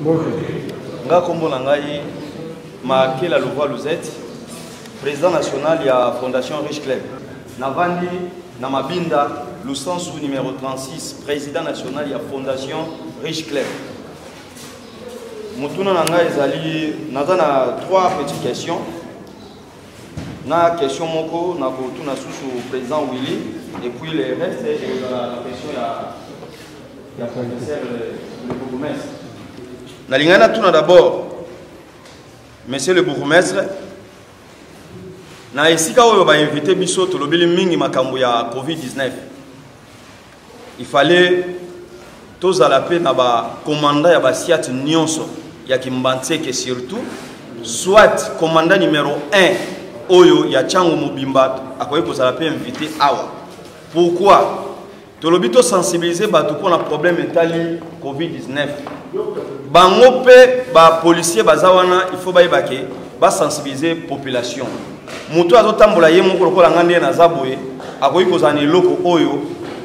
Nga kombo na ngai Makela Louvois Louzette, président national de la Fondation Riche Club. Navandi na Mabinda Lusansu numéro 36, président national de la Fondation Riche Club. Mutuna na ngai ezali naza na 3 petites questions. Na question moko na kotuna susu président Willy et puis le reste est la question ya professeur le bourgmestre. Na lingana tuna d'abord monsieur le bourgmestre na esika oyo ba invité biso to lobeli mingi makambo ya COVID-19. Il fallait tous à la paix na ba commandant ya ba siat nyonso ya Kimbantseke surtout soit commandant numéro 1 Oyo ya Chango Mobimba akoye kozala pe invité awa. Pourquoi? Tolobito sensibiliser batu pour le problème etali COVID-19. Bango pe ba policier bazawana il faut bayebake ba sensibiliser population. Muto azotambola ye moko lokola ngande na zaboye akoye kozana eloko oyo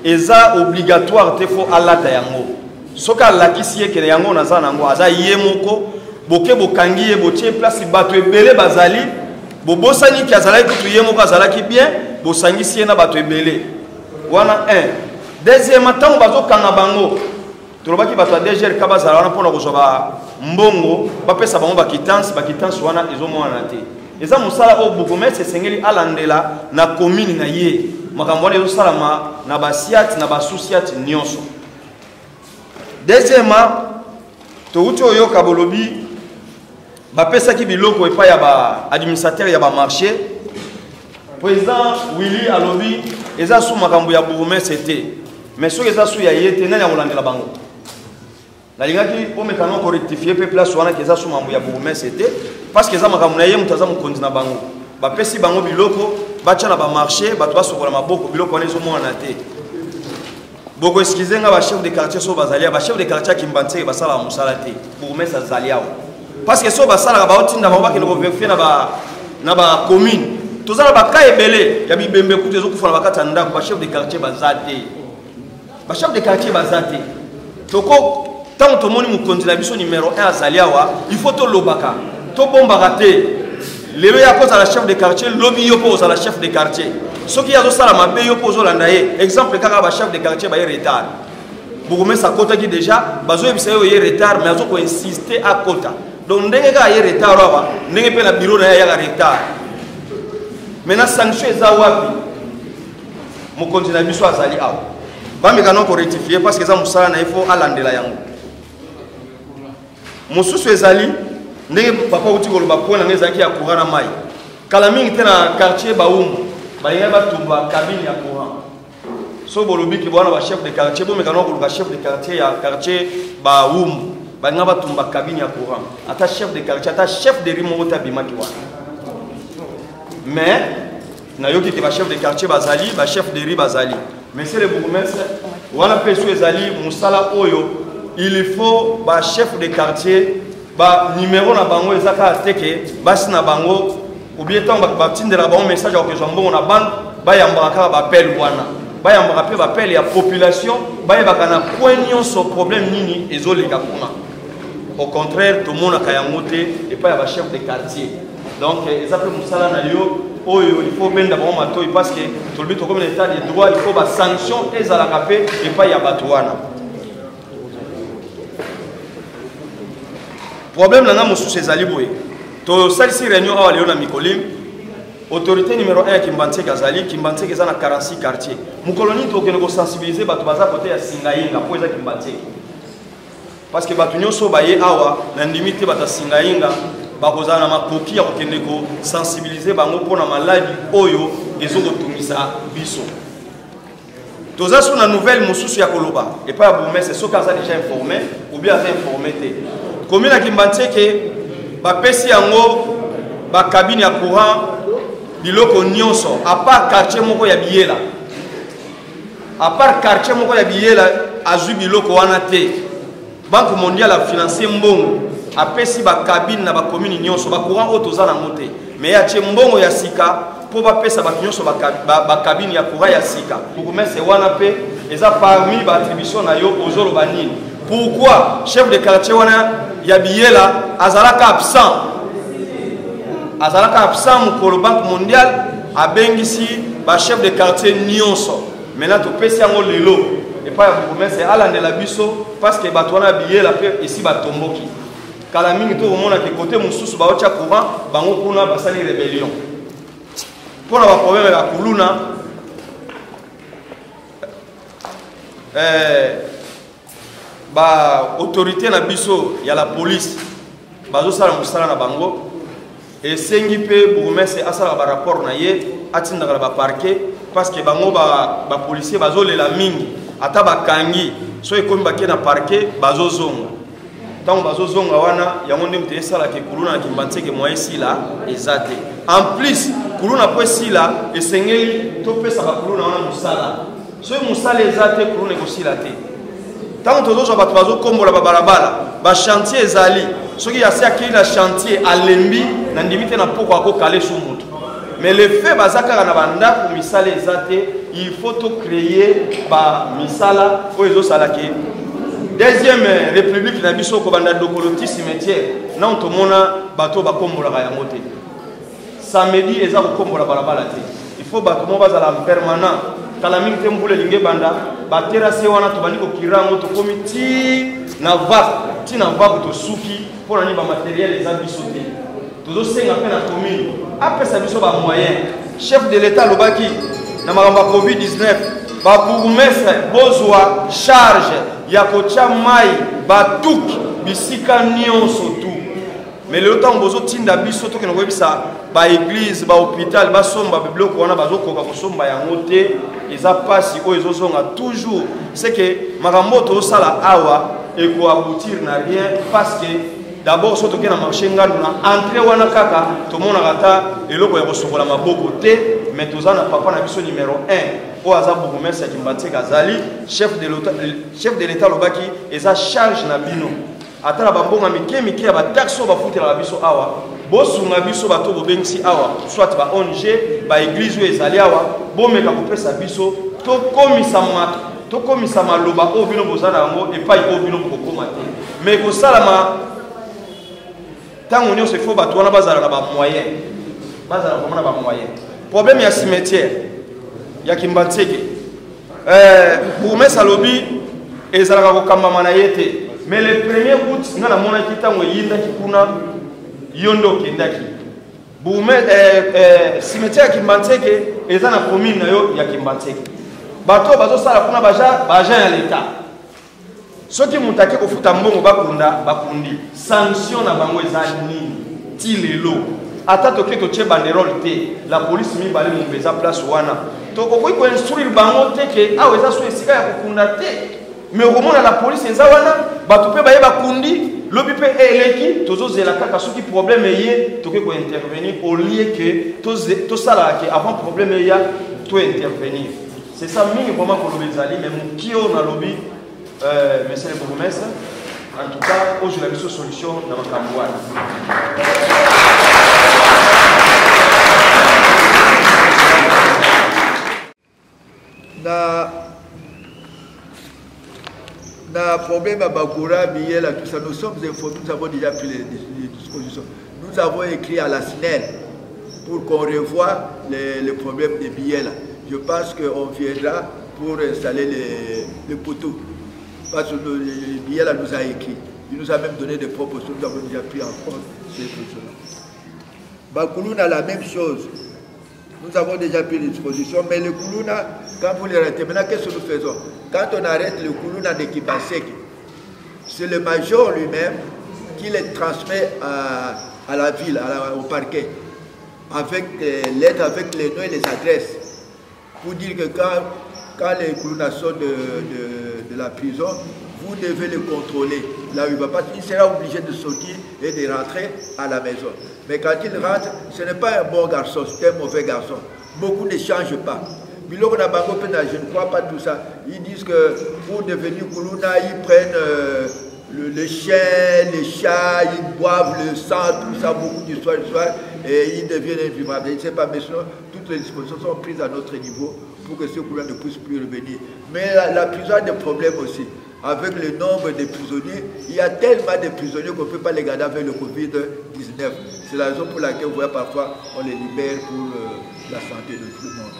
eza obligatoire te fo alata yango. Soka lakisi ye kele yango na zana ngo aza ye moko boke bokangi ye botie place batu ebele bazali Bobosani ki azalaki kutu ye moko azalaki bien, bosangisi ye na bato ebele. Wana 1. Deuxième temps bazo kanga bango. Tolobaki bato DGR ka bazala wana pona kozwa ba mbongo, bapesa bango ba quittance wana ezomona te. Eza musala o bourgmestre sengeli alandela na commune na ye. Makambo wana ezosalama na basiat na basociat nyonso. Deuxièmement, to uti oyo kabolobi bapesa ki biloko epa ya ba administrateur ya ba marché. Président Willy alobi eza sous makambo ya bourgmestre te. Mais so eza sous ya yete nani akolandela bango. Na lingaki o mekano ko rectifier pe place wana eza sous makambo ya bourgmestre te parce que eza makambo na ye mutaza mukonzi na bango. Bapesi bango biloko bacha na ba marché bato basokola maboko biloko wana ezomona te. Boko excusez nga ba chef de quartier so bazalia ba chef de quartier Kimbantseke basala musala te. Bourgmestre azalia parce que so basala ba otinda ba bakelo vérifier na ba commune tozala ba ka ebele ya bibembe kutu ezokufa na bakata ndako ba chef de quartier bazate ba chef de quartier bazate toko tant to moni mukonzi na biso numéro 1 azaliawa il faut to lobaka to bomba raté lelo ya koza la chef de quartier lobi yo poza la chef de quartier soki yazo sala mabe yo pozo landa ye exemple kaka ba chef de quartier ba retard bourgmestre akota ki déjà bazo ebisa yo ye retard mais azo ko insister à kota. Donc, ndenge ka ye retard wa ndenge pe na bureau na ya retard. Maintenant sanction eza wapi? Mo continue biso azali awa. Ba mekano ko rectifier parce que za musala na il faut alandela yango. Mosusu ezali ndenge papa uti ko loba pona ngeza ki ya courant na mai. Kala mingi te na quartier Baum, ba yenga ba tumba cabine ya courant. So bolobi ki bwana ba chef de quartier bo mekano ko loba chef de quartier ya quartier Baum. Bangaba tumba cabine ya courant ata chef de quartier ata chef de rimota bimaki wana mais na yoki ke ba chef de quartier bazali ba chef de ri bazali mais c'est le bourgmestre wana peso ezali musala oyo il faut ba chef de quartier ba numéro na bango ezaka teke basi na bango ou bien tant ba tindela bango message ya ko zombo na banque ba yambaka ba appel wana ba yambaka pe ba appel ya population ba yebaka na point nyonso problème nini ezoleka kuna. Au contraire, tout le monde a kayangoté et pas y a chef de quartier. Donc, ils appellent Moussala Nayo, il faut bien d'abord mato parce que tout le but comme l'état des droits, il faut des sanctions et à la capé et pas y a batouana. Problème là, Moussou c'est Zaliboué. To salisi réunion à Léona Mikolim, autorité numéro 1 Kimbantseke Azali, Kimbantseke est dans 46 quartiers. Moukoloni, tu as sensibiliser Batoubaza côté à Singaïnga, pour les Kimbantseke. Parce que batunyo so baye awa na limite bata singainga bakoza na makoki ya kokende ko sensibiliser bango pona maladie oyo ezokotumisa biso. Toza sur na nouvelle mususu ya koloba et pas bourgmestre c'est soka za déjà informé ou bien za informé te. Commune ya Kimbantseke ba pesi yango ba cabine ya courant biloko nyonso à part quartier moko ya Biela. À part quartier moko ya Biela azu biloko wana te. Banque mondiale a financé mbongo a pesi ba cabine na ba commune nyonso ba courant otoza na moté mais ya che mbongo ya sika po ba pesa ba nyonso ba cabine ya courant ya sika bourgmestre wana pe eza parmi ba attribution na yo ozolo banini. Pourquoi chef de quartier wana ya biyela azalaka absent mukolo Banque mondiale abengisi ba chef de quartier nyonso. Maintenant to pesi yango lelo et pas ya bourgmestre alandela biso parce que bato wana biyela pe ici batomboki. Kala mingi to omona ke côté mususu ba ocha courant bango kuna basali rébellion. Pour la problème ya kuluna ba autorité na biso ya la police bazo sala musala na bango et sengi pe bourgmestre asala ba rapport na ye atinda ba parquet parce que bango ba policier bazo lela mingi ata bakangi so ekomi bakie na parquet bazo zonga tant bazo zonga wana yango nde mte sala ke kuluna na kimbantseke moye sila ezate en plus kuluna po sila esengeli to pesa ba kuluna wana musala so musala ezate kuluna ekosila te. Tant que nous avons bateau comme la balabala, ba chantier ezali, ceux qui assez acquis la chantier à lembi, n'indimite na pourquoi ko caler sous moto. Mais le fait bazaka na banda pour misala ezate, il faut to créer ba misala pour les salaki. Deuxième république na biso ko banda dokoloti cimetière, na on to mona bateau ba kombola ya moté. Samedi eza ko kombola balabala te. Il faut bateau mo bazala en permanent. Kalaming tembule linge banda batera se wana to baniko kirango to komiti na vac ti na vac to suki pour na ni ba matériel les abisoté to do senga pe na commune après ça biso ba moyen chef de l'état lobaki na magamba covid-19 ba bourgmestre bozwa charge ya kocha mai batuk bisika nyonso tu. Mais le temps bozo tinda biso to ke no webisa ba église ba hôpital ba somba bibloko wana bazokoka kosomba yango te eza pasi o ezozonga toujours c'est que makambo to sala awa et ko aboutir na rien parce que d'abord soto ke na marché ngalo na entrée wana kaka to mona kata eloko ya kosokola maboko te mais tozana papa na biso numéro 1 o aza bourgmestre Kimbantseke Azali chef de l'état lobaki eza charge na bino atala bambonga mike ya ba taxe ba futela biso awa bosunga biso bato bobengisi awa soit ba ONG ba église ezali awa bomeka kopesa biso to komisa maloba o bino bozana yango epai o bino kokoma te mais ko salama tango nyonso faut bato wana bazala na ba moyen problème ya cimetière ya Kimbantseke bourgmestre alobi ezalaka kokambama na ye te. Mais le premier août, nous avons dit que nous avons dit que cimetière Kimbantseke est dans la commune de Kimbantseke. Bato bazo sala kuna baja ya l'État. Ceux qui m'ont attaqué au Futambongo bakundi sanction na bango ezali ti lelo. Ata toke to che banderole te la police mi bale mu beza place wana. To ko instruire bango te ke aweza so esika ya kukunda te. Mais au moment de la police, ils ont bateau baye bakundi, lobi pe eleki, tozo zela kaka soki problème yé, toke ko intervenir au lieu que to sala que avant problème ya to intervenir. C'est ça mingi vraiment ko lobi zali mais mukio na lobi monsieur le bourgmestre en tout cas aujourd'hui la mission solution dans makambo wana. Le problème à Bakoura, Biela, tout ça, nous sommes informés, nous avons déjà pris les dispositions. Nous avons écrit à la SNEL pour qu'on revoie les problèmes de Biela. Je pense qu'on viendra pour installer les poteaux. Parce que Biela nous a écrit. Il nous a même donné des propositions, nous avons déjà pris en compte ces choses-là. Bakoulouna a la même chose. Nous avons déjà pris les dispositions, mais le Koulouna, quand vous les arrêtez, maintenant qu'est-ce que nous faisons? Quand on arrête le Koulouna de Kimbantseke, c'est le major lui-même qui les transmet à la ville, au parquet, avec lettres, avec les noms et les adresses, pour dire que quand les Koulouna sortent de la prison, vous devez le contrôler. Là où il va pas, il sera obligé de sortir et de rentrer à la maison. Mais quand il rentre, ce n'est pas un bon garçon, c'est un mauvais garçon. Beaucoup ne changent pas. Je ne crois pas tout ça. Ils disent que pour devenir Koulouna, ils prennent les chiens, les chats, ils boivent le sang, tout ça, beaucoup d'histoires, et ils deviennent invivables. Je ne sais pas, mais sinon, toutes les dispositions sont prises à notre niveau pour que ce Koulouna ne puisse plus revenir. Mais la prison a des problèmes aussi. avec le nombre de prisonniers, il y a tellement de prisonniers qu'on ne peut pas les garder avec le Covid-19. C'est la raison pour laquelle vous voyez parfois on les libère pour la santé de tout le monde.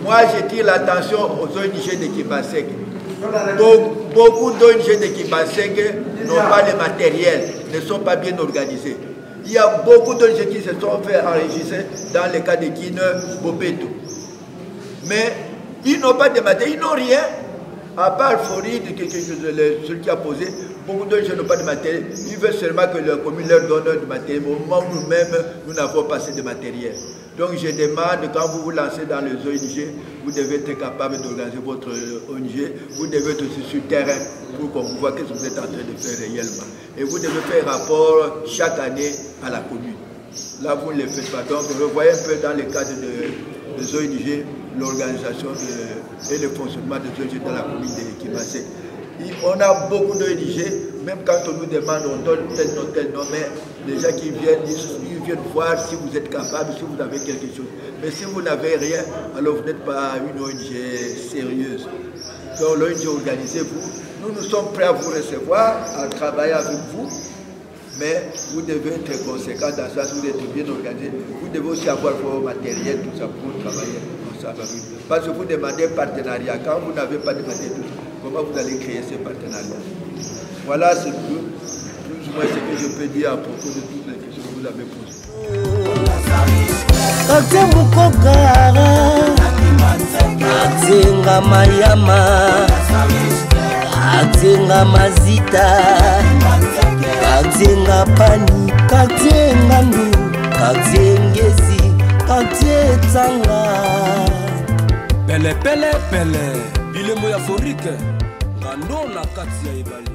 Moi, je tire l'attention aux ONG de Kimbaseke. Beaucoup d'ONG de Kimbaseke n'ont pas le matériel, ne sont pas bien organisés. Il y a beaucoup d'ONG qui se sont fait enregistrer dans le cas de Guinée, Bobeto. Mais ils n'ont pas de matériel, ils n'ont rien. À part Floride, celui qui a posé, beaucoup d'ONG n'ont pas de matériel. Ils veulent seulement que la commune leur donne du matériel. Mais au moment où nous-mêmes, nous n'avons pas assez de matériel. Donc je demande, quand vous vous lancez dans les ONG, vous devez être capable d'organiser votre ONG, vous devez être aussi sur le terrain pour qu'on voit ce que vous êtes en train de faire réellement. Et vous devez faire rapport chaque année à la commune. Là, vous ne le faites pas. Donc, vous voyez un peu dans le cadre des ONG, l'organisation et le fonctionnement des ONG dans la commune de Kimbaseke. On a beaucoup d'ONG, même quand on nous demande, on donne tel nom, mais les gens qui viennent, ils viennent voir si vous êtes capable, si vous avez quelque chose. Mais si vous n'avez rien, alors vous n'êtes pas une ONG sérieuse. Donc l'ONG, organisez-vous. Nous sommes prêts à vous recevoir, à travailler avec vous, mais vous devez être conséquent dans ça, vous devez être bien organisé. Vous devez aussi avoir vos matériels, tout ça, pour travailler ensemble avec vous. Parce que vous demandez un partenariat. Quand vous n'avez pas de matériel, comment vous allez créer ces partenariats? Voilà, c'est plus ou moins ce que je peux dire à propos de toutes les questions que vous avez posées. Katenga mazita, katenga pani, katenga ndu, katengezi, katetanga. Pele pele pele, bilemo ya forike, ngando na kati ya ibali.